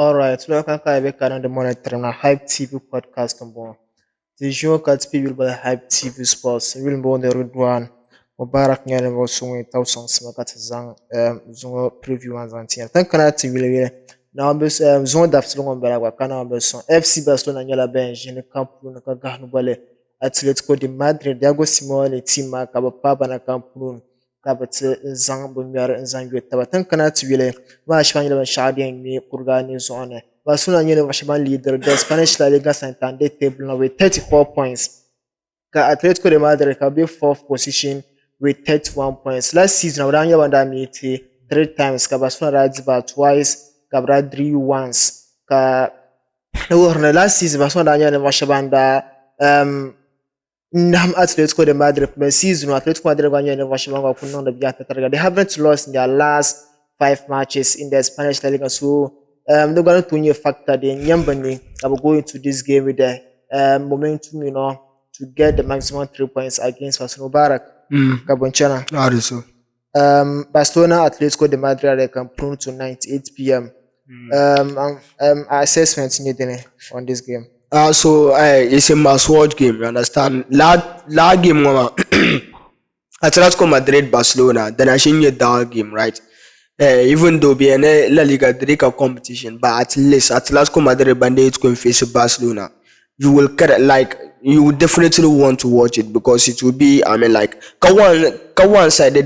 Alright, welcome back on the monitor on a Hype TV podcast number. The show cut people by Hype TV Sports. Will be on the road one. Mubarak nyane mo sungu tawson smakat zang zungo preview an zantia. Tan kana TV le na ambes zungo dafs lungo bala kwa kana ambes FC Barcelona nyala bench ne camp nu ka gahnu bale Atletico de Madrid Diego Simeone team ka ba papa na camp nu ka ba zang bu nyar zang yeta ba tan kana TV le ma shpanya ba shadi ni kurgani zone Barcelona nyane ba shban leader the Spanish La Liga Santander table now with 34 points. Ka Atletico de Madrid ka be fourth position with 31 points. Last season, Abraham Yabanda three times. Ka Barcelona Radziba twice. Ka Bradri once. Ka last season, Barcelona Washabanda Nam Atletico de Madrid. But season, Atletico Madrid Washabanga Kunon the Biata. They haven't lost in their last 5 matches in the Spanish La Liga. So they're going to factor the Nyambani are going to this game with the momentum, to get the maximum 3 points against Barcelona Barak. Kabonchana. Also. Barcelona Atletico de Madrid they can prune tonight 8 p.m. Assessments needed on this game. So it's a must-watch game. You understand? La game mama. Atletico Madrid Barcelona. Then I should that game, right? Even though be in La Liga Drica competition, but at least Atletico Madrid Bandit going face Barcelona. You will you would definitely want to watch it because it will be, one-sided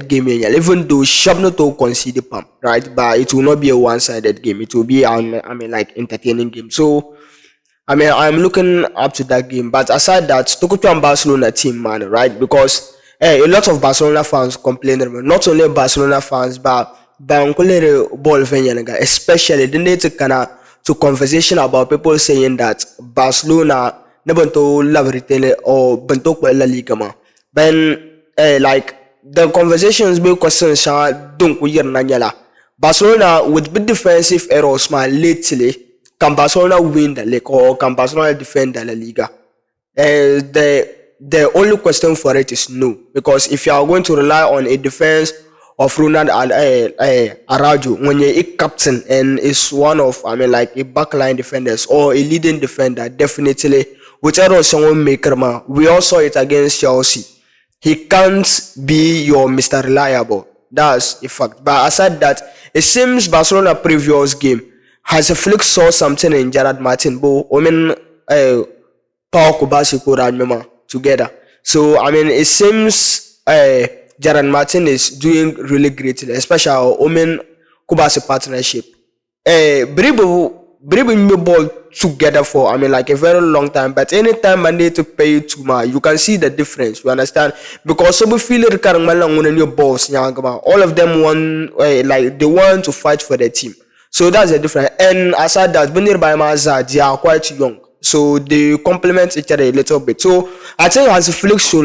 game. Even though Shabno to concede pump, right? But it will not be a one-sided game. It will be entertaining game. So, I'm looking up to that game. But aside that, Tokuto and Barcelona team, man, right? Because a lot of Barcelona fans complain. Not only Barcelona fans, but ball especially the need to conversation about people saying that Barcelona never to love retail or bento La Liga ma. Then the conversations be questions don't year nanyala. Barcelona with big defensive errors lately can Barcelona win the league or can Barcelona defend the La Liga? The only question for it is no, because if you are going to rely on a defense of Ronald Araujo when you're a captain and is one of a backline defenders or a leading defender, definitely whichever someone maker man. We all saw it against Chelsea. He can't be your Mr. Reliable. That's a fact. But aside that, it seems Barcelona previous game has a flick saw something in Gerard Martin, Bo, Pau Kubasi together. So it seems Gerard Martin is doing really great, especially our Omen Kubasi partnership. Bring the ball together for a very long time, but anytime I need to pay too much, you can see the difference. You understand? Because some feel it when your boss, all of them want they want to fight for the team. So that's the difference. And aside that, Benir by Maza, they are quite young, so they complement each other a little bit. So I think as a flex show,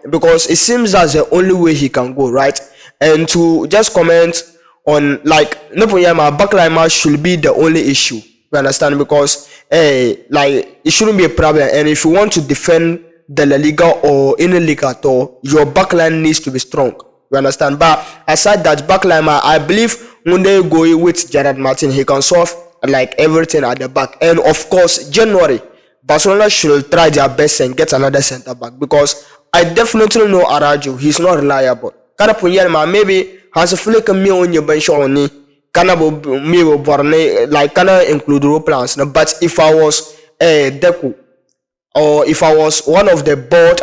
because it seems that's the only way he can go, right? And to just comment on backline match should be the only issue. You understand? Because it shouldn't be a problem. And if you want to defend the La Liga or any league at all, your backline needs to be strong. You understand? But aside that backline, I believe when they go with Gerard Martin, he can solve everything at the back. And of course, January, Barcelona should try their best and get another center back, because I definitely know Araujo, he's not reliable. Maybe has a flick of me on your bench only. Cannot include role plans. But if I was Deku, or if I was one of the board,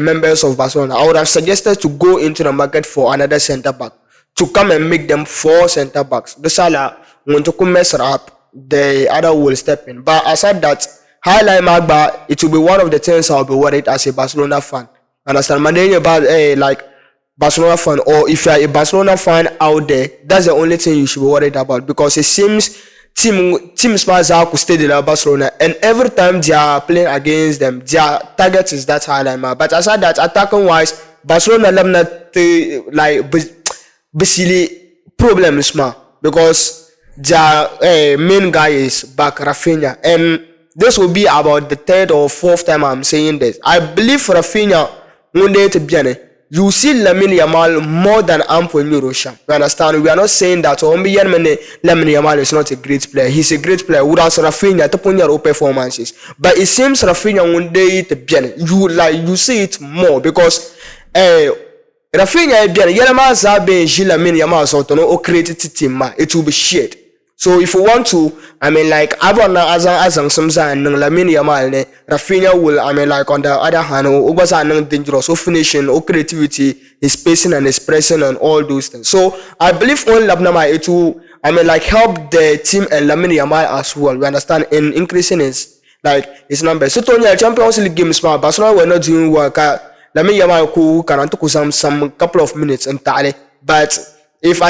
members of Barcelona, I would have suggested to go into the market for another center back to come and make them 4 center backs. The Salah, when to mess up, the other will step in. But aside that, highlight Magba, it will be one of the things I'll be worried as a Barcelona fan. Understand? About Barcelona fan, or if you are a Barcelona fan out there, that's the only thing you should be worried about, because it seems teams could stay in Barcelona, and every time they are playing against them, their target is that highlight. But aside that, attacking wise, Barcelona basically problems because their main guy is back, Rafinha, and this will be about the 3rd or 4th time I'm saying this. I believe Rafinha one day to be you see Lamine Yamal more than ample in Eurosham. You understand? We are not saying that Lamine Yamal is not a great player. He's a great player. Without Rafinha, to put your performances. But it seems Rafinha one day you see it more because Rafinha Yamal Zabe Lamine Yamal so to no created team, it will be shared. So if you want to, Abana Azang Samza and Lamine Yamal, Rafinha will, on the other hand, Obaza dangerous, or finishing, or creativity, his spacing and his pressing and all those things. So I believe on Labnama it will, help the team and Lamine Yamal as well. We understand in increasing his numbers. So Tony, Champions League games, Barcelona were not doing work. Lamine Yamal can took some couple of minutes entirely. But if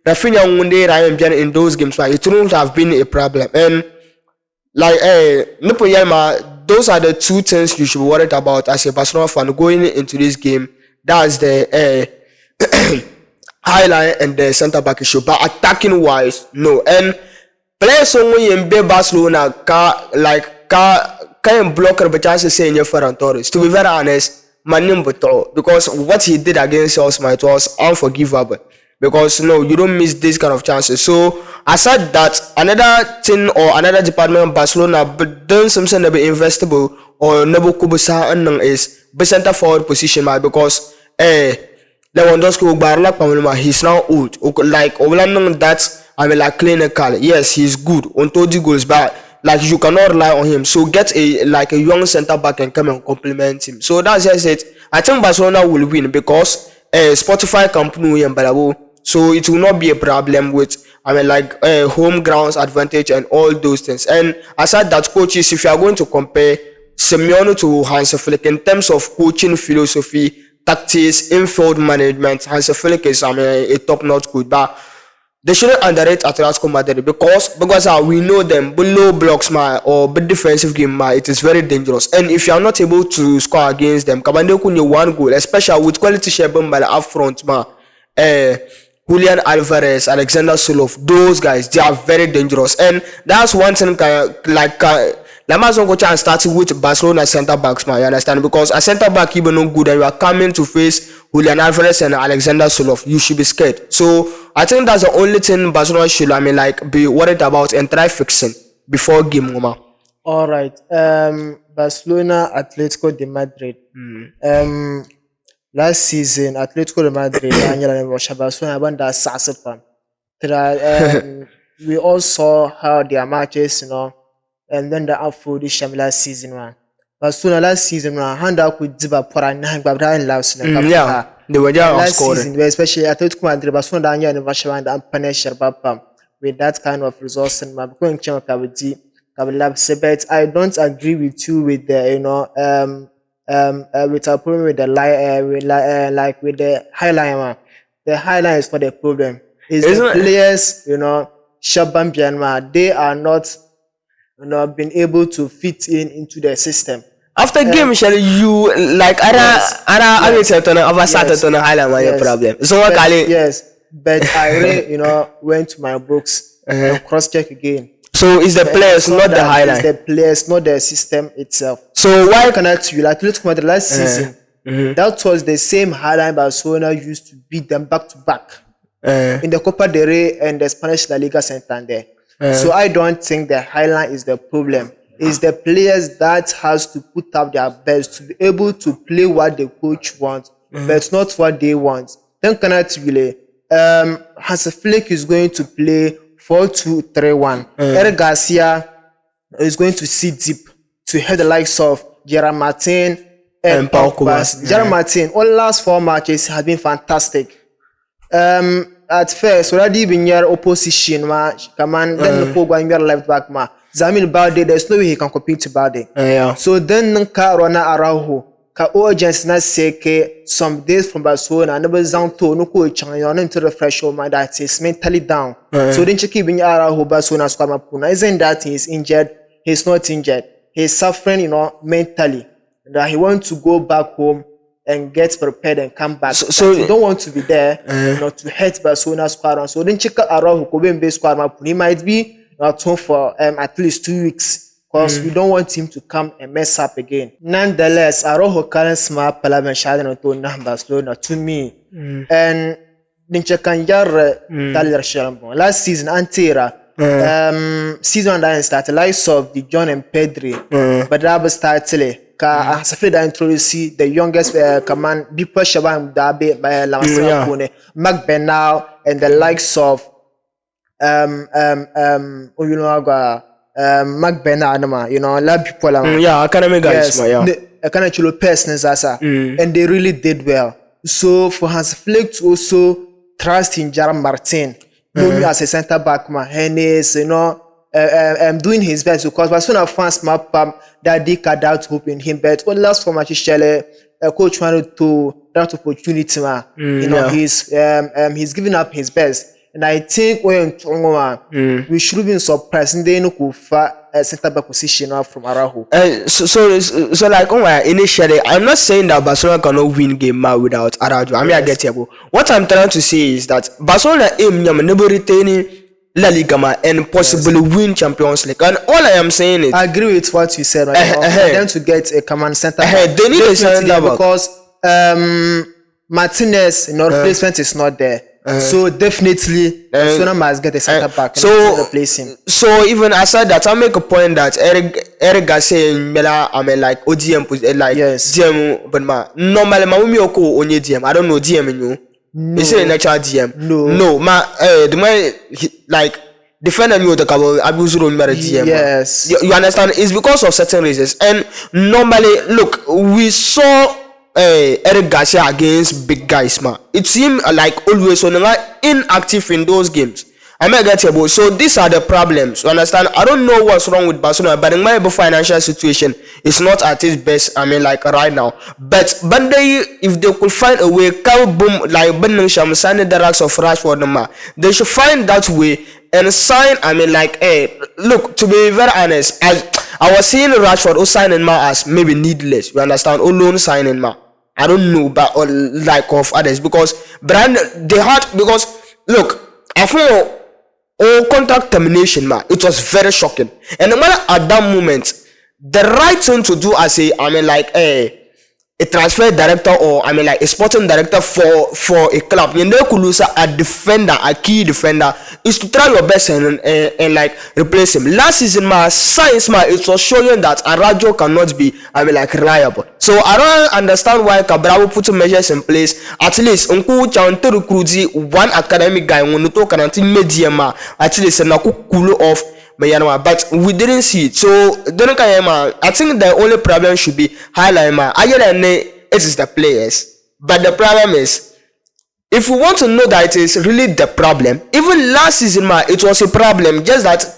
Rafinha Munde Ryan Bian in those games, it wouldn't have been a problem. And those are the two things you should be worried about as a Barcelona fan going into this game. That's the highlight and the centre back issue. But attacking wise, no. And players in Barcelona can block the chances saying Ferran Torres. To be very honest, because what he did against us was unforgivable. Because you don't miss this kind of chances. So aside that, another thing or another department of Barcelona but done something that be investable or never kubusa is the center forward position because Lewandowski he's now old. Clinical. Yes, he's good on 30 goals, but you cannot rely on him. So get a young center back and come and complement him. So that's just it. I think Barcelona will win because Spotify company and Balabo. So it will not be a problem with home grounds advantage and all those things. And aside that, coaches, if you are going to compare Simeone to Hansi Flick in terms of coaching philosophy, tactics, infield management, Hansi Flick is a top-notch coach. But they shouldn't underrate Atletico Madrid because we know them below blocks or big defensive game it is very dangerous. And if you are not able to score against them, Kabande Kunye one goal, especially with quality Shebon by the up front Julian Alvarez, Alexander Solov, those guys, they are very dangerous. And that's one thing Lamazon go and starting with Barcelona center backs, you understand? Because a center back even no good and you are coming to face Julian Alvarez and Alexander Solov, you should be scared. So I think that's the only thing Barcelona should be worried about and try fixing before game, Mama. All right. Barcelona, Atletico de Madrid. Last season, Athletico de Madrid, we all saw how their matches, and then the outfield this last season, man. Barcelona last season, man, hand out with Ziba Pora and Babra loves. Yeah, they were just last season, especially Athletico Madrid, Barcelona and Vashavan and Punish with that kind of resource and my going to but I don't agree with you with the, with our problem with the with the highline. The highline is not the problem. It's the players, Shaban Bianma, they are not been able to fit into the system. After game, shall you problem? So yes, but I really, went to my books and cross check again. So it's the players, not the highlight. It's the players, not the system itself. So why can I tell you? Like the last season, that was the same highlight Barcelona used to beat them back to back in the Copa del Rey and the Spanish La Liga Santander. So I don't think the highlight is the problem. It's the players that has to put up their best to be able to play what the coach wants, but not what they want. Then can I tell you? Hansi Flick is going to play 4-2-3-1. Eric Garcia is going to sit deep to help the likes of Gerard Martin and Paul Kubas. Gerard Martin, all last 4 matches have been fantastic. At first, already been your opposition, come on, then the Pogo and your left back, Zamil Balde, there's no way he can compete to Balde. So then Nka Rona Araujo. Ka urgence na seke some days from Barcelona never down to no coach and to refresh your mind that is mentally down. So then check even Araujo Barcelona squad mapuna. Isn't that he's injured? He's not injured. He's suffering, mentally. That he wants to go back home and get prepared and come back. So he don't want to be there, to hurt Barcelona squad. So then check Araujo Kobe squad mapuna. He might be at home for at least 2 weeks. because we don't want him to come and mess up again. Nonetheless, Arojo current smart parliament shading to Barcelona to me. And Ninja Kanyar Talir Shalom. Last season, Antira. Season that started likes of the John and Pedri. But that was started. Ka asafiri da introduce the youngest command Bipa Shaban Dabe by Lamasana Kone, Mark Benal, and the likes of Mark Benal, you know, a lot of people. Academic guys, I can actually personal and they really did well. So for Hans Flick to also trust in Jaram Martin, as a centre back, Hennes, you know. Doing his best because Barcelona fans map that they cut out hope in him, but what last for Machishele, coach wanted to that opportunity, you know, he's giving up his best, and I think when we should have been surprised they no a centre back position from Araujo. So like initially, I'm not saying that Barcelona cannot win game without Araujo. I mean, I get you. What I'm trying to say is that Barcelona aim never retaining La Liga and possibly win Champions League. And all I am saying is, I agree with what you said. Right now. For them to get a command center, they need a center back because Martinez, replacement is not there. So definitely, Barcelona must get a center back so replace him. So even aside that, I'll make a point that Eric Garcia and Mela, I mean like ODM, like DM, but normally Maumi Oko only DM. I don't know DM in you. No. Is it an actual DM? No, the man like defender you the cabo abuse on GM. Yes, you understand? It's because of certain reasons. And normally, look, we saw Eric Garcia against big guys, man. It seemed like always inactive in those games. I may get you, so these are the problems. You understand? I don't know what's wrong with Barcelona, but in my financial situation, it's not at its best. I mean, like right now. But if they could find a way, boom, like Benning Sham signing the racks of Rashford, they should find that way and sign. I mean, like, hey, look, to be very honest, I was seeing Rashford who signing as maybe needless. You understand? Or loan signing I don't know, but like of others because because look, I feel. Contract termination, it was very shocking. And at that moment, the right thing to do as a transfer director or like a sporting director for a club, you know, could lose a defender, a key defender, is to try your best and like replace him. Last season, science, it was showing that Araujo cannot be reliable. So I don't understand why Cabral put measures in place. At least unku chante recruit one academic guy when you talk medium at least and cool off. But we didn't see it. So I think the only problem should be highlight it is the players. But the problem is, if we want to know that it is really the problem, even last season it was a problem. Just that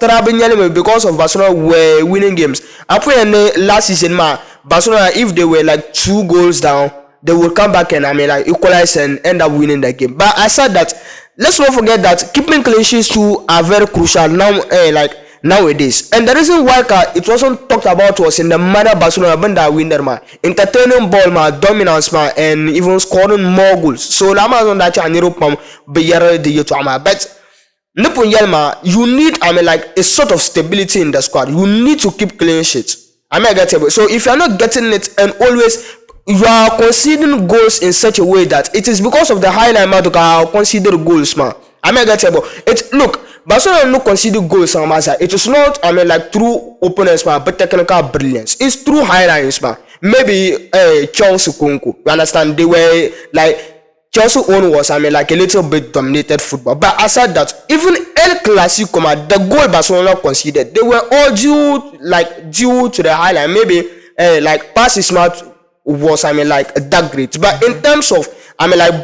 because of Barcelona were winning games. After last season Barcelona, if they were like 2 goals down, they will come back and equalize and end up winning the game. But I said that let's not forget that keeping clean sheets too are very crucial now. Nowadays, and the reason why it wasn't talked about was in the manner Barcelona benda winner entertaining ball dominance and even scoring more goals. So lama on that in Europe beyere the yotama. But you need a sort of stability in the squad. You need to keep clean sheets. So if you're not getting it and always you are conceding goals in such a way that it is because of the high line to consider goals, look. Barcelona no consider goals on Masa. It is not, through opponents, but technical brilliance. It's through highlights, Maybe Chelsea Kunku. You understand? They were Chelsea own was a little bit dominated football. But aside that, even El Clasico, the goal Barcelona conceded, they were all due to the highlight. Maybe pass is smart was that great. But in terms of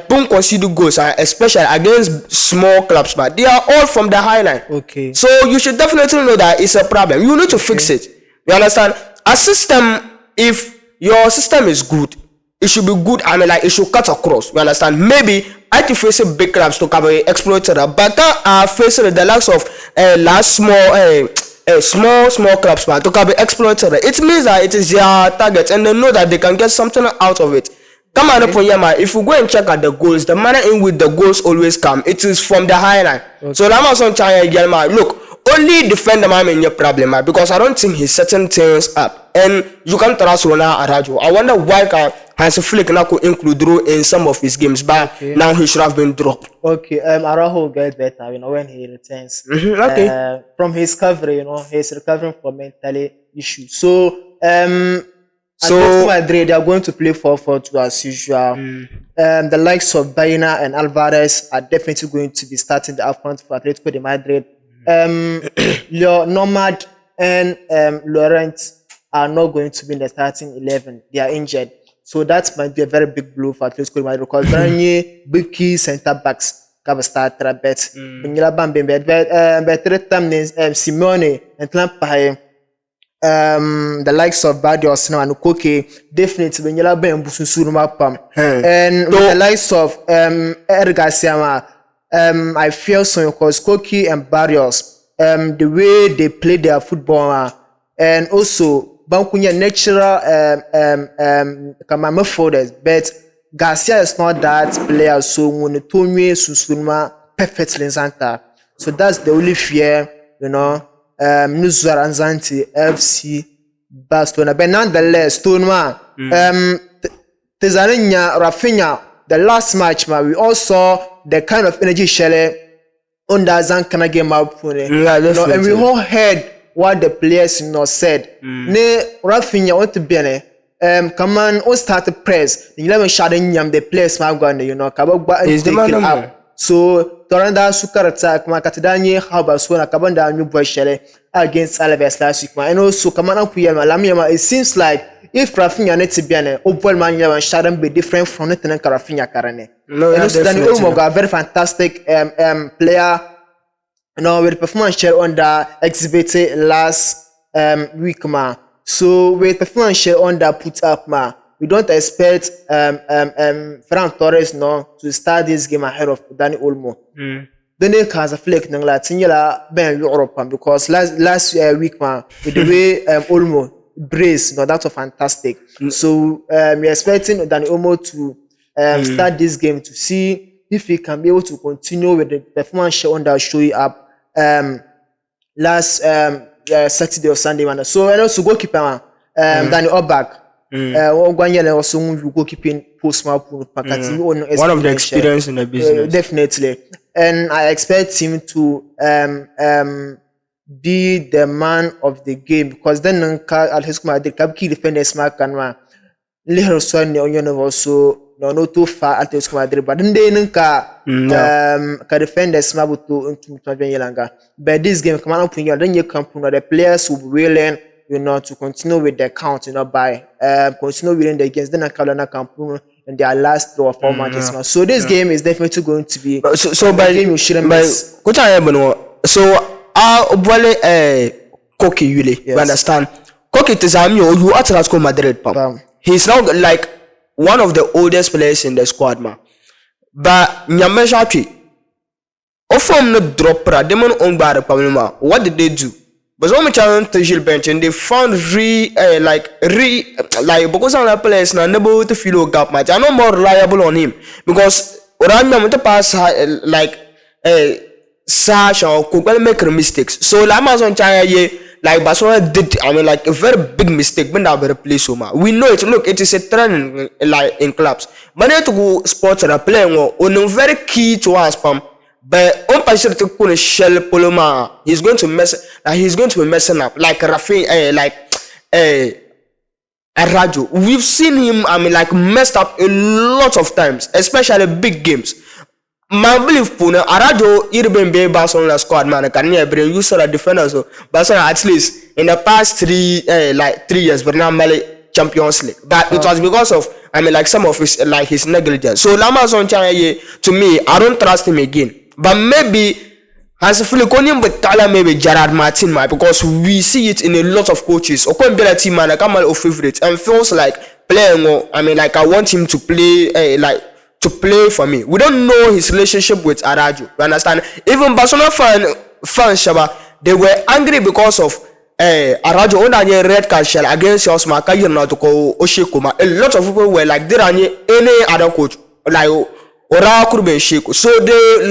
boom conceded goals, especially against small clubs, but they are all from the highline. Okay. So you should definitely know that it's a problem. You need to fix it. You understand? A system, if your system is good, it should be good. It should cut across. You understand? Maybe I can face big clubs to cover exploited, but are facing the likes of small clubs, to cover exploited. It means that it is their target, and they know that they can get something out of it. Come on, if you go and check at the goals, the manner in which the goals always come, it is from the highline. Okay. So that was on China. Look, only defender I'm in your problem, because I don't think he's setting things up. And you can trust Rona Arajo. I wonder why Hans Flick now could include Drew in some of his games, but now he should have been dropped. Okay, Arajo will get better, when he returns. Okay. From his recovery, he's recovering from mentally issues. So, Atletico Madrid, they are going to play 4-4-2 as usual. The likes of Baena and Alvarez are definitely going to be starting the up front for Atletico de Madrid. Nomad and Laurent are not going to be in the starting 11. They are injured. So that might be a very big blow for Atletico de Madrid because very big key centre backs can start a bet. When you have Simone and Tlampahe. The likes of Badios now and Koke definitely when you have been Bususuruma and with the likes of Ergasiama, I feel so because Koke and Barrios, the way they play their football, and also Bankunya natural forwards, but Garcia is not that player, so when the Tony Susuruma perfectly Zanta. So that's the only fear, Nuzar Anzanti FC Barcelona. But nonetheless, Tonma, Tezarinya, Rafinha, the last match, we all saw the kind of energy Shelley under Zankana game out, and we all heard what the players said. Ne Rafinha want to be come on, all start to press. The 11 shouting the players, Kabagba is taken up. So Toranda Sukar attack Makatadani Habaswana Kabanda new boy shele against Alaves last week. And also Kamana Kuyama Lamiama, it seems like if Rafinha Netibiane, Opal Mania and Sharon be different from Nathan and Rafinha Karane. No, and also Danny Olmoga, a very fantastic player. With performance share on the exhibited last week So with performance share on the put up we don't expect Ferran Torres to start this game ahead of Dani Olmo. Then they has a flick Ben Europe because last week with the way Olmo brace, that was fantastic. So we're expecting Dani Olmo to start this game to see if he can be able to continue with the performance show on that showing up last Saturday or Sunday. So and also goalkeeper Dani Obak. Also goalkeeping post one of the experience in the business. Definitely. And I expect him to be the man of the game because then Atletico Madrid can key defenders mark and little son also no too far Atletico Madrid but then they can defend the smart to Yelanga. But this game come on then you can put the players who will learn to continue with the count, by continue winning the games. Then Carolina Campuno and their last 3 or 4 matches. So this game is definitely going to be by game you shouldn't miss. So Koki Yule, you understand? Koki Tizamio, you are Atletico Madrid. He's now like one of the oldest players in the squad, But Nyameshachi, Ofom no drop demon on bar Pamela. What did they do? But when we challenge the Gilles bench and they found because on that players now never to feel a gap match. I'm not more reliable on him because when I'm going to pass Sasha or could make mistakes. So Amazon China like Barcelona did a very big mistake when they replace Soma. We know it. Look, it is a trend in clubs. But they to go sports and playing on very key to us, But on Pastor to put a shell Poloma, he's going to be messing up like Rafi, Arajo. We've seen him, messed up a lot of times, especially big games. I believe Puna Arajo, Irben Barcelona squad man, can never bring you saw the defenders. So Barcelona at least in the past 3 years, but now Champions League. But it was because of some of his negligence. So Lamazon China to me, I don't trust him again. But maybe as a Filiconian, but Tala maybe Gerard Martin, because we see it in a lot of coaches. Or can be a team man, I come out favorite and feels like playing. I want him to play, to play for me. We don't know his relationship with Arajo. You understand? Even Barcelona fans, Shaba, they were angry because of Arajo on a red card shell against Osma Kayana to go Oshikuma. A lot of people were like, there are any other coach like. So they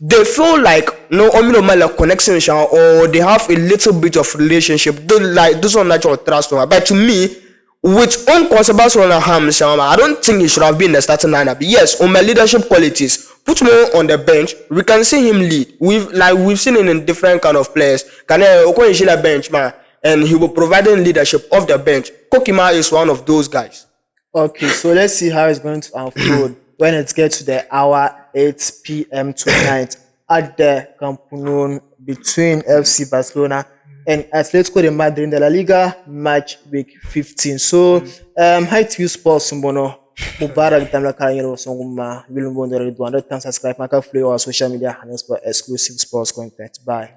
they feel like no like connection or they have a little bit of relationship. Like those are natural trust. But to me, with Uncle Barcelona I don't think he should have been in the starting lineup. Yes, on my leadership qualities, put more on the bench. We can see him lead. We've seen it in different kind of players. Can the bench man, and he will providing leadership off the bench. Kokima is one of those guys. Okay, so let's see how it's going to unfold when it gets to the hour 8 p.m. tonight at the Camp Nou between FC Barcelona and Athletico de Madrid in the La Liga match week 15. So, hi to you sports mbono. Mubarak damla karangelo songuma wilumbondo redwan. Don't subscribe, maka follow our social media handles for exclusive sports content. Bye.